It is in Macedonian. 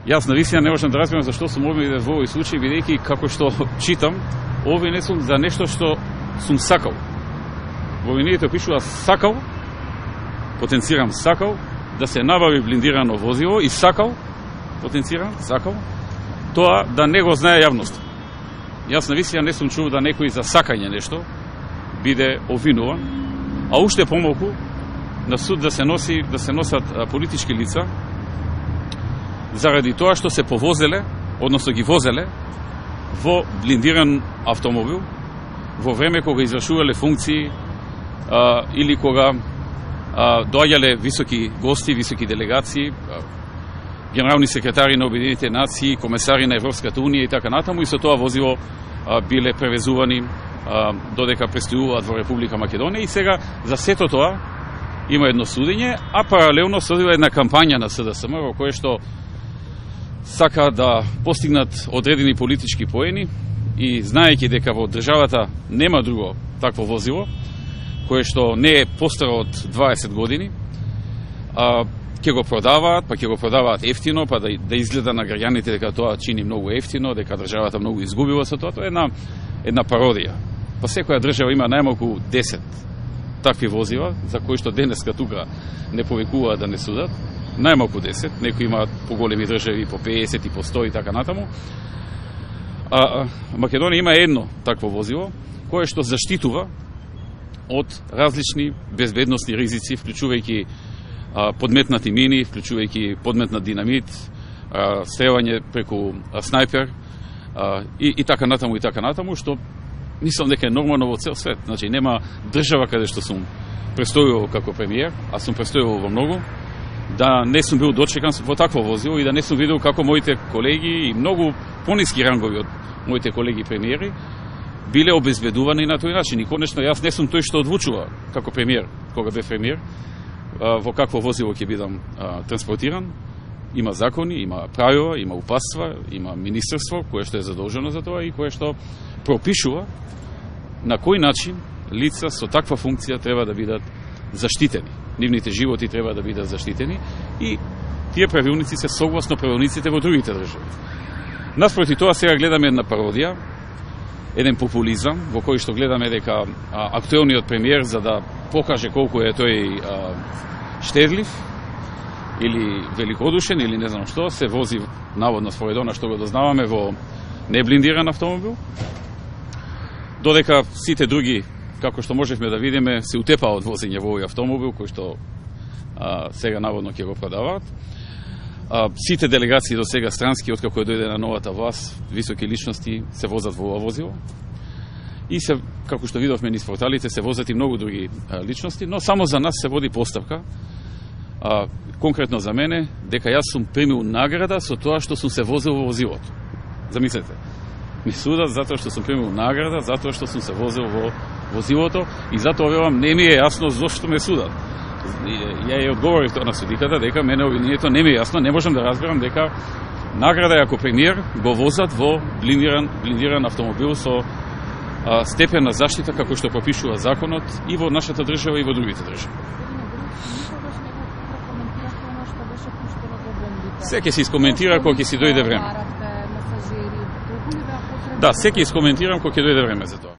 Јас навистина не можам да разберам зашто сум овде во овој случај, бидејќи како што читам, овде не сум за нешто што сум сакал. Во линијата пишува сакал, потенцирам сакал, да се набави блиндирано возило и сакал, потенцирам, сакал, тоа да не го знае јавноста. Јас навистина не сум чул да некој за сакање нешто биде обвинуван, а уште помалку на суд да се носат политички лица заради тоа што се повозеле, односно ги возеле во блиндиран автомобил во време кога извршувале функции или кога доаѓале високи гости, високи делегации, генерални секретари на Обединетите нации, комесари на Европската унија и така натаму, и со тоа возило биле превезувани додека престојуваат во Република Македонија. И сега за сето тоа има едно судење, а паралелно следува една кампања на СДСМ во која што сака да постигнат одредени политички поени и знаејќи дека во државата нема друго такво возило, кое што не е постаро од 20 години, ќе го продаваат, па ќе го продаваат ефтино, па да изгледа на граѓаните дека тоа чини многу ефтино, дека државата многу изгубила со тоа. Тоа е една пародија. Па секоја држава има најмалку 10 такви возила, за кои што денеска тука не повикуваат да не судат. Најмалку 10, некои имаат поголеми држави по 50 и по 100 и така натаму. Македонија има едно такво возило, кое што заштитува од различни безбедносни ризици, вклучувајќи подметнати мини, вклучувајќи подметнат динамит, стрелање преку снајпер и така натаму, што мислам дека е нормално во цел свет. Значи, нема држава каде што сум престојувал како премиер, а сум престојувал во многу, да не сум бил дочекан во такво возило и да не сум видел како моите колеги и многу пониски рангови од моите колеги премиери биле обезбедувани на тој начин. И конечно, јас не сум тој што одлучува како премиер, кога бев премиер, во какво возило ќе бидам транспортиран. Има закони, има правила, има упатства, има министерство кое што е задолжено за тоа и кое што пропишува на кој начин лица со таква функција треба да бидат заштитени. Нивните животи треба да бидат заштитени и тие правилници се согласно правилниците во другите држави. Наспроти тоа сега гледаме една пародија, еден популизам, во кој што гледаме дека актуелниот премиер, за да покаже колку е тој штедлив или великодушен или не знам што, се вози наводно според она што го дознаваме во неблиндиран автомобил, додека сите други, како што можевме да видиме, се утепаа од возење во овој автомобил, кој што сега наводно ќе го продаваат. Сите делегации до сега странски, откако е дојде на новата власт, високи личности се возат во ова возило. И се, како што видовме низ порталите, се возат и многу други личности, но само за нас се води поставка, конкретно за мене, дека јас сум примил награда со тоа што сум се возил во возилото. Замислете, ми судат затоа што сум примил награда, затоа што сум се возил во возилото и затоа велам не ми е јасно зошто ме судат. Ја ја одговорив тоа на судиката дека мене обвинението не ми е јасно, не можам да разберам дека награда ако премиер го возат во блиндиран автомобил со степен на заштита како што пропишува законот и во нашата држава и во другите држави. Се ќе се искоментира кога ќе си дојде време. Да, се ќе искоментирам кога ќе дојде време за тоа.